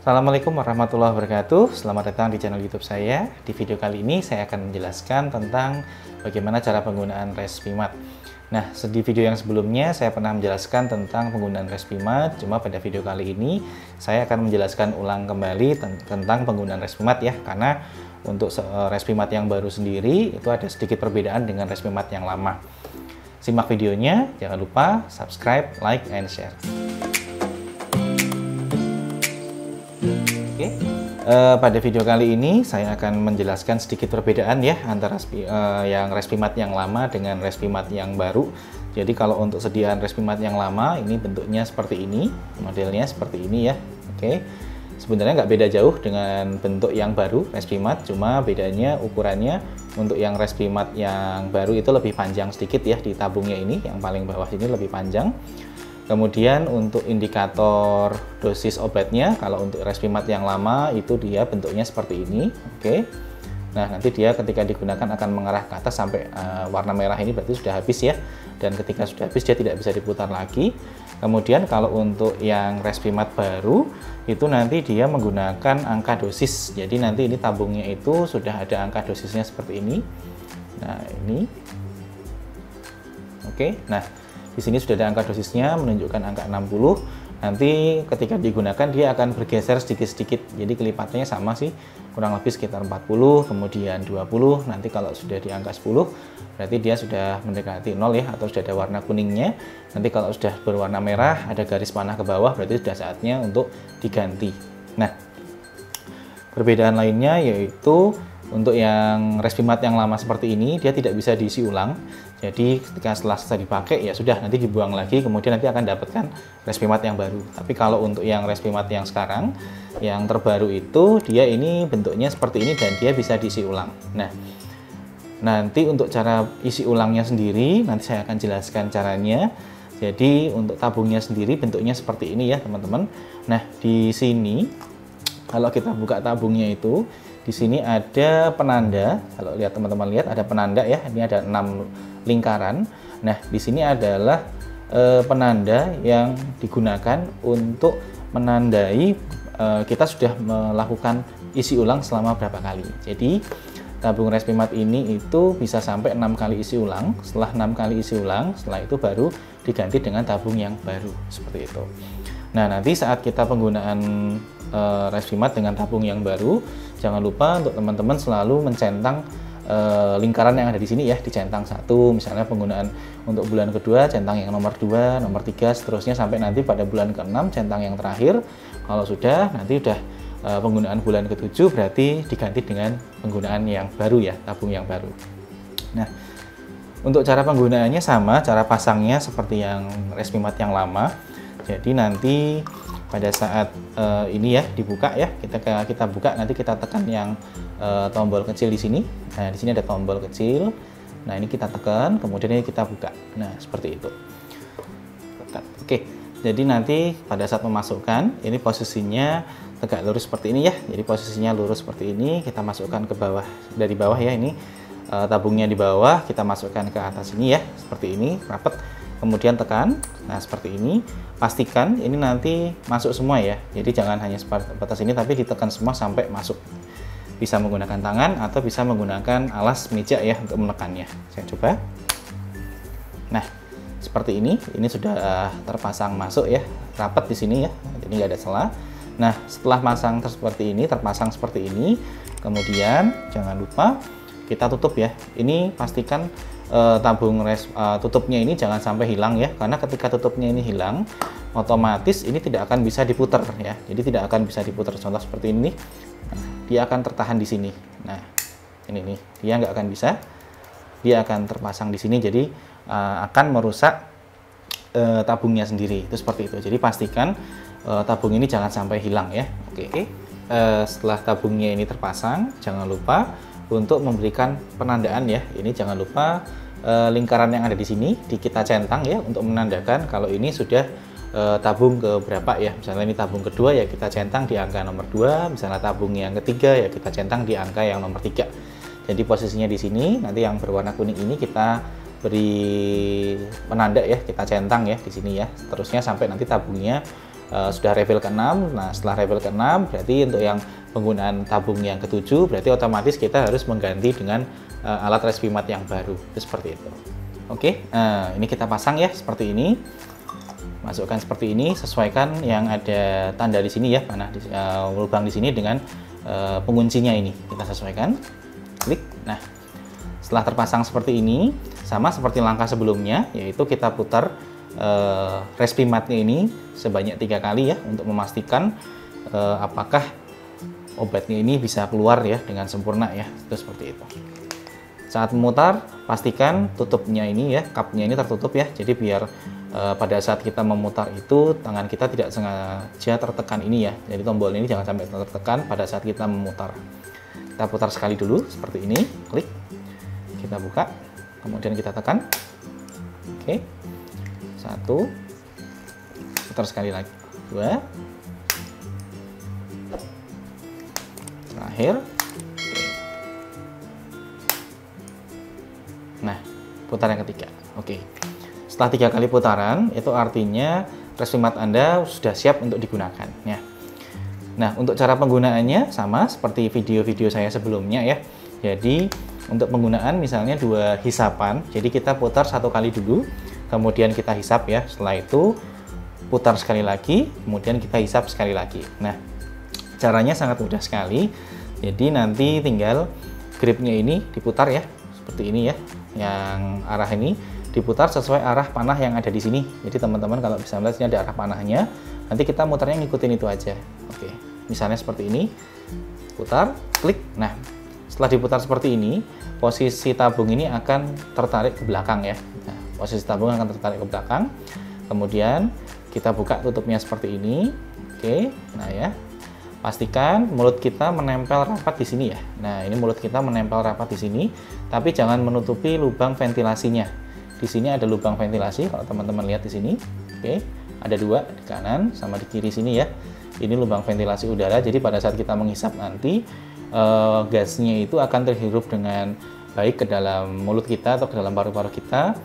Assalamualaikum warahmatullahi wabarakatuh. Selamat datang di channel YouTube saya. Di video kali ini saya akan menjelaskan tentang bagaimana cara penggunaan Respimat. Nah, di video yang sebelumnya saya pernah menjelaskan tentang penggunaan Respimat, cuma pada video kali ini saya akan menjelaskan ulang kembali tentang penggunaan Respimat ya, karena untuk Respimat yang baru sendiri itu ada sedikit perbedaan dengan Respimat yang lama. Simak videonya, jangan lupa subscribe, like, and share. Oke, pada video kali ini saya akan menjelaskan sedikit perbedaan ya antara yang Respimat yang lama dengan Respimat yang baru. Jadi kalau untuk sediaan Respimat yang lama ini bentuknya seperti ini, modelnya seperti ini ya. Oke, sebenarnya nggak beda jauh dengan bentuk yang baru Respimat, cuma bedanya ukurannya untuk yang Respimat yang baru itu lebih panjang sedikit ya di tabungnya ini, yang paling bawah ini lebih panjang. Kemudian untuk indikator dosis obatnya, kalau untuk Respimat yang lama itu dia bentuknya seperti ini. Oke. Nah, nanti dia ketika digunakan akan mengarah ke atas sampai warna merah ini berarti sudah habis ya. Dan ketika sudah habis dia tidak bisa diputar lagi. Kemudian kalau untuk yang Respimat baru itu nanti dia menggunakan angka dosis. Jadi nanti ini tabungnya itu sudah ada angka dosisnya seperti ini. Nah, ini. Oke. Nah, di sini sudah ada angka dosisnya menunjukkan angka 60. Nanti ketika digunakan dia akan bergeser sedikit-sedikit. Jadi kelipatannya sama sih, kurang lebih sekitar 40, kemudian 20. Nanti kalau sudah di angka 10 berarti dia sudah mendekati 0 ya, atau sudah ada warna kuningnya. Nanti kalau sudah berwarna merah, ada garis panah ke bawah, berarti sudah saatnya untuk diganti. Nah, perbedaan lainnya yaitu untuk yang Respimat yang lama seperti ini dia tidak bisa diisi ulang. Jadi ketika setelah selesai dipakai ya sudah, nanti dibuang lagi, kemudian nanti akan dapatkan Respimat yang baru. Tapi kalau untuk yang Respimat yang sekarang, yang terbaru itu dia ini bentuknya seperti ini dan dia bisa diisi ulang. Nah, nanti untuk cara isi ulangnya sendiri nanti saya akan jelaskan caranya. Jadi untuk tabungnya sendiri bentuknya seperti ini ya teman-teman. Nah, di sini kalau kita buka tabungnya itu, di sini ada penanda. Kalau lihat teman-teman lihat ada penanda ya. Ini ada 6 lingkaran. Nah, di sini adalah penanda yang digunakan untuk menandai kita sudah melakukan isi ulang selama berapa kali. Jadi tabung Respimat ini itu bisa sampai 6 kali isi ulang. Setelah 6 kali isi ulang, setelah itu baru diganti dengan tabung yang baru seperti itu. Nah, nanti saat kita penggunaan Respimat dengan tabung yang baru, jangan lupa untuk teman-teman selalu mencentang lingkaran yang ada di sini ya, dicentang 1, misalnya penggunaan untuk bulan kedua centang yang nomor 2, nomor 3, seterusnya sampai nanti pada bulan ke-6 centang yang terakhir. Kalau sudah, nanti udah penggunaan bulan ke-7 berarti diganti dengan penggunaan yang baru ya, tabung yang baru. Nah, untuk cara penggunaannya sama, cara pasangnya seperti yang Respimat yang lama. Jadi nanti pada saat ini ya dibuka ya, kita buka, nanti kita tekan yang tombol kecil di sini. Nah, di sini ada tombol kecil. Nah, ini kita tekan, kemudian ini kita buka. Nah, seperti itu. Oke, jadi nanti pada saat memasukkan, ini posisinya tegak lurus seperti ini ya. Jadi posisinya lurus seperti ini, kita masukkan ke bawah, dari bawah ya, ini tabungnya di bawah, kita masukkan ke atas ini ya, seperti ini, rapat. Kemudian tekan, nah seperti ini. Pastikan ini nanti masuk semua ya. Jadi jangan hanya sebatas ini, tapi ditekan semua sampai masuk. Bisa menggunakan tangan atau bisa menggunakan alas meja ya untuk menekannya. Saya coba. Nah, seperti ini. Ini sudah terpasang masuk ya, rapat di sini ya. Jadi nggak ada celah. Nah, setelah terpasang seperti ini, kemudian jangan lupa kita tutup ya. Ini pastikan tabung tutupnya ini jangan sampai hilang ya, karena ketika tutupnya ini hilang, otomatis ini tidak akan bisa diputar ya. Jadi tidak akan bisa diputar. Contoh seperti ini, nah, dia akan tertahan di sini. Nah, ini nih, dia nggak akan bisa, dia akan terpasang di sini. Jadi akan merusak tabungnya sendiri. Itu seperti itu. Jadi pastikan tabung ini jangan sampai hilang ya. Oke. Setelah tabungnya ini terpasang, jangan lupa untuk memberikan penandaan ya. Ini jangan lupa lingkaran yang ada di sini kita centang ya, untuk menandakan kalau ini sudah tabung ke berapa ya. Misalnya ini tabung kedua ya, kita centang di angka nomor 2. Misalnya tabung yang ketiga ya, kita centang di angka yang nomor 3. Jadi posisinya di sini. Nanti yang berwarna kuning ini kita beri penanda ya, kita centang ya di sini ya. Seterusnya sampai nanti tabungnya sudah refill ke-6. Nah, setelah refill ke-6 berarti untuk yang penggunaan tabung yang ke-7 berarti otomatis kita harus mengganti dengan alat Respimat yang baru. Itu seperti itu. Oke, ini kita pasang ya seperti ini. Masukkan seperti ini, sesuaikan yang ada tanda di sini ya, panah di lubang di sini dengan penguncinya ini. Kita sesuaikan. Klik. Nah, setelah terpasang seperti ini, sama seperti langkah sebelumnya, yaitu kita putar Respimatnya ini sebanyak 3 kali ya untuk memastikan apakah obatnya ini bisa keluar ya dengan sempurna ya. Itu seperti itu. Saat memutar, pastikan tutupnya ini ya, cupnya ini tertutup ya. Jadi biar pada saat kita memutar itu tangan kita tidak sengaja tertekan ini ya. Jadi tombol ini jangan sampai tertekan pada saat kita memutar. Kita putar sekali dulu seperti ini, klik. Kita buka, kemudian kita tekan. Oke. 1. Putar sekali lagi. 2. Terakhir. Nah, putar yang ketiga. Oke. Setelah 3 kali putaran, itu artinya Respimat Anda sudah siap untuk digunakan. Ya. Nah, untuk cara penggunaannya sama seperti video-video saya sebelumnya ya. Jadi, untuk penggunaan misalnya 2 hisapan. Jadi, kita putar 1 kali dulu, kemudian kita hisap ya. Setelah itu, putar sekali lagi, kemudian kita hisap sekali lagi. Nah, caranya sangat mudah sekali. Jadi, nanti tinggal gripnya ini diputar ya. Seperti ini ya. Yang arah ini diputar sesuai arah panah yang ada di sini. Jadi teman-teman kalau bisa melihat sini ada arah panahnya, nanti kita muternya ngikutin itu aja. Oke, misalnya seperti ini, putar, klik. Nah, setelah diputar seperti ini, posisi tabung ini akan tertarik ke belakang ya. Nah, posisi tabung akan tertarik ke belakang. Kemudian kita buka tutupnya seperti ini. Oke, nah ya. Pastikan mulut kita menempel rapat di sini ya. Nah, ini mulut kita menempel rapat di sini, tapi jangan menutupi lubang ventilasinya. Di sini ada lubang ventilasi, kalau teman-teman lihat di sini. Oke, ada 2 di kanan sama di kiri sini ya. Ini lubang ventilasi udara. Jadi pada saat kita menghisap nanti gasnya itu akan terhirup dengan baik ke dalam mulut kita atau ke dalam paru-paru kita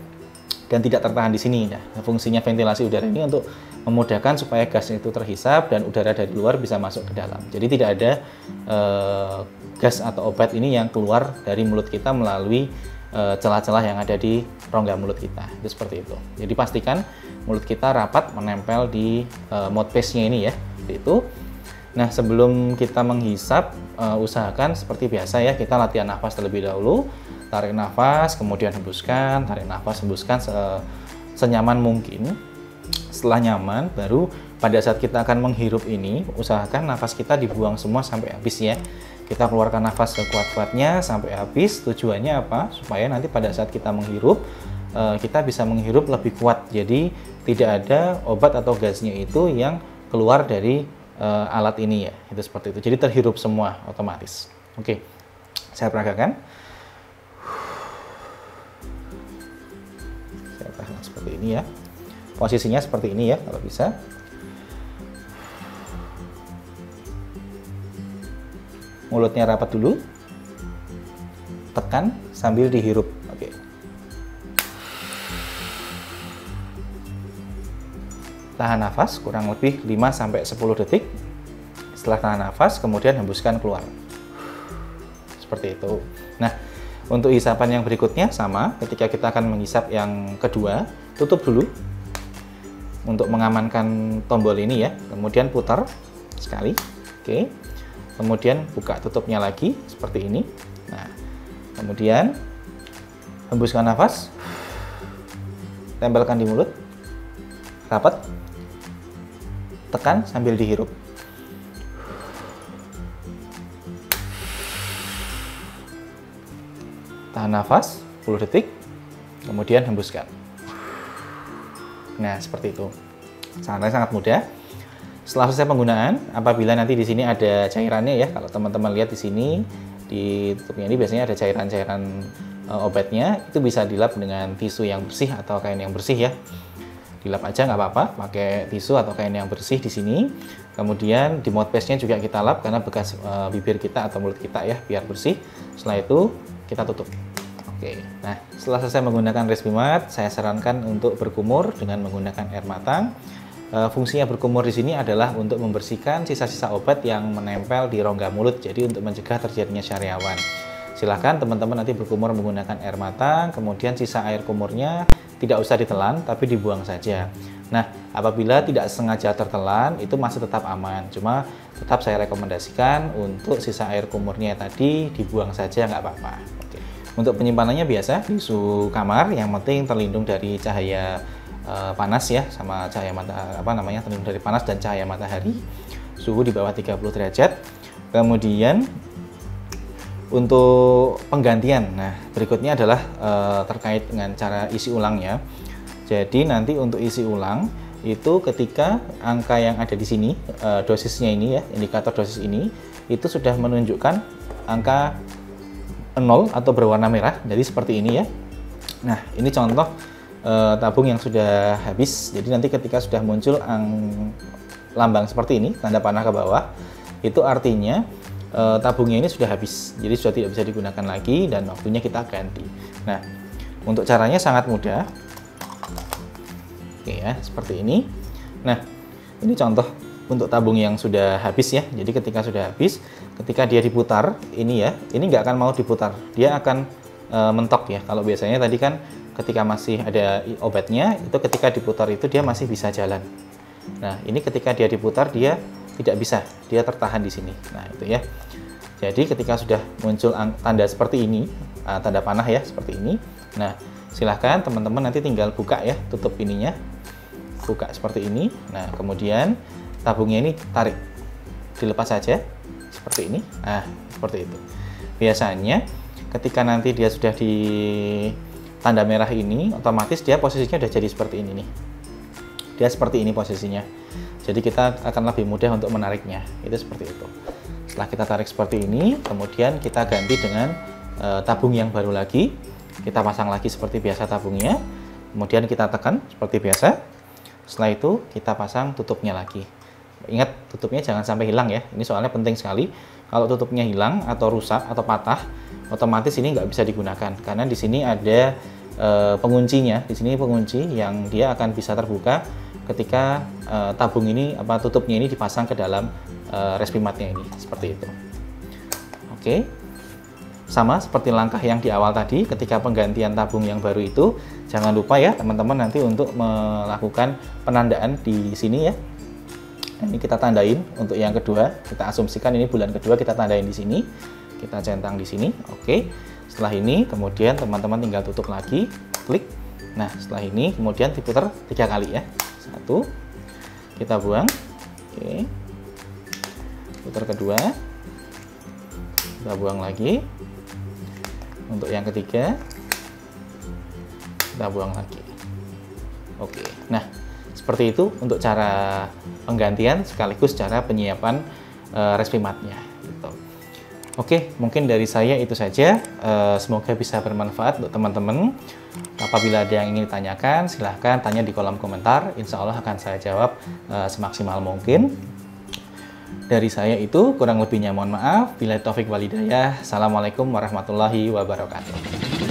dan tidak tertahan di sini. Nah, fungsinya ventilasi udara ini untuk memudahkan supaya gasnya itu terhisap dan udara dari luar bisa masuk ke dalam. Jadi tidak ada gas atau obat ini yang keluar dari mulut kita melalui celah-celah yang ada di rongga mulut kita. Itu seperti itu. Jadi pastikan mulut kita rapat menempel di mouthpiece-nya ini ya. Seperti itu. Nah, sebelum kita menghisap, usahakan seperti biasa ya, kita latihan nafas terlebih dahulu. Tarik nafas, kemudian hembuskan, tarik nafas, hembuskan senyaman mungkin. Setelah nyaman, baru pada saat kita akan menghirup ini, usahakan nafas kita dibuang semua sampai habis ya. Kita keluarkan nafas sekuat-kuatnya sampai habis. Tujuannya apa? Supaya nanti pada saat kita menghirup, kita bisa menghirup lebih kuat. Jadi tidak ada obat atau gasnya itu yang keluar dari alat ini ya. Itu seperti itu. Jadi terhirup semua otomatis. Oke, saya peragakan. Saya peragakan seperti ini ya. Posisinya seperti ini ya, kalau bisa. Mulutnya rapat dulu. Tekan sambil dihirup. Oke. Tahan nafas kurang lebih 5-10 detik. Setelah tahan nafas, kemudian hembuskan keluar. Seperti itu. Nah, untuk hisapan yang berikutnya sama. Ketika kita akan menghisap yang kedua, tutup dulu. Untuk mengamankan tombol ini ya, kemudian putar sekali, oke, kemudian buka tutupnya lagi seperti ini. Nah, kemudian hembuskan nafas, tempelkan di mulut, rapat, tekan sambil dihirup. Tahan nafas 10 detik, kemudian hembuskan. Nah, seperti itu. Sangat mudah. Setelah selesai penggunaan, apabila nanti di sini ada cairannya ya, kalau teman-teman lihat di sini di tutupnya ini biasanya ada cairan-cairan obatnya, itu bisa dilap dengan tisu yang bersih atau kain yang bersih ya. Dilap aja nggak apa-apa, pakai tisu atau kain yang bersih di sini. Kemudian di mouthpiece-nya juga kita lap karena bekas bibir kita atau mulut kita ya, biar bersih. Setelah itu kita tutup. Oke, nah setelah selesai menggunakan Respimat, saya sarankan untuk berkumur dengan menggunakan air matang. fungsinya berkumur di sini adalah untuk membersihkan sisa-sisa obat yang menempel di rongga mulut, jadi untuk mencegah terjadinya syariawan. Silahkan teman-teman nanti berkumur menggunakan air matang, kemudian sisa air kumurnya tidak usah ditelan, tapi dibuang saja. Nah, apabila tidak sengaja tertelan, itu masih tetap aman. Cuma tetap saya rekomendasikan untuk sisa air kumurnya tadi dibuang saja, nggak apa-apa. Oke. Untuk penyimpanannya biasa di suhu kamar, yang penting terlindung dari cahaya panas ya, sama cahaya terlindung dari panas dan cahaya matahari. Suhu di bawah 30 derajat. Kemudian untuk penggantian, nah berikutnya adalah terkait dengan cara isi ulangnya. Jadi nanti untuk isi ulang itu ketika angka yang ada di sini, dosisnya ini ya, indikator dosis ini itu sudah menunjukkan angka 0 atau berwarna merah, jadi seperti ini ya. Nah, ini contoh tabung yang sudah habis. Jadi nanti ketika sudah muncul lambang seperti ini, tanda panah ke bawah, itu artinya tabungnya ini sudah habis, jadi sudah tidak bisa digunakan lagi dan waktunya kita ganti. Nah, untuk caranya sangat mudah. Oke ya, seperti ini. Nah, ini contoh untuk tabung yang sudah habis ya. Jadi ketika sudah habis, ketika dia diputar, ini ya, ini nggak akan mau diputar, dia akan mentok ya. Kalau biasanya tadi kan ketika masih ada obatnya, itu ketika diputar itu dia masih bisa jalan. Nah, ini ketika dia diputar dia tidak bisa, dia tertahan di sini. Nah, itu ya. Jadi ketika sudah muncul tanda seperti ini, tanda panah ya, seperti ini. Nah, silahkan teman-teman nanti tinggal buka ya, tutup ininya. Buka seperti ini. Nah, kemudian tabungnya ini tarik. Dilepas saja seperti ini. Nah, seperti itu. Biasanya ketika nanti dia sudah di tanda merah ini, otomatis dia posisinya sudah jadi seperti ini nih. Dia seperti ini posisinya. Jadi kita akan lebih mudah untuk menariknya. Itu seperti itu. Setelah kita tarik seperti ini, kemudian kita ganti dengan tabung yang baru lagi. Kita pasang lagi seperti biasa tabungnya. Kemudian kita tekan seperti biasa. Setelah itu kita pasang tutupnya lagi. Ingat, tutupnya jangan sampai hilang ya. Ini soalnya penting sekali. Kalau tutupnya hilang atau rusak atau patah, otomatis ini nggak bisa digunakan. Karena di sini ada penguncinya. Di sini pengunci yang dia akan bisa terbuka ketika tabung ini tutupnya ini dipasang ke dalam respimatnya ini, seperti itu. Oke, sama seperti langkah yang di awal tadi, ketika penggantian tabung yang baru itu, jangan lupa ya teman-teman nanti untuk melakukan penandaan di sini ya. Ini kita tandain untuk yang kedua, kita asumsikan ini bulan kedua, kita tandain di sini, kita centang di sini. Oke, setelah ini kemudian teman-teman tinggal tutup lagi, klik. Nah, setelah ini kemudian diputar 3 kali ya. 1, kita buang. Oke, putar kedua, kita buang lagi. Untuk yang ketiga, kita buang lagi. Oke, nah seperti itu untuk cara penggantian sekaligus cara penyiapan respimatnya. Gitu. Oke, mungkin dari saya itu saja. Semoga bisa bermanfaat untuk teman-teman. Apabila ada yang ingin ditanyakan, silahkan tanya di kolom komentar. Insya Allah akan saya jawab semaksimal mungkin. Dari saya itu, kurang lebihnya mohon maaf. Billahi taufik wal hidayah. Assalamualaikum warahmatullahi wabarakatuh.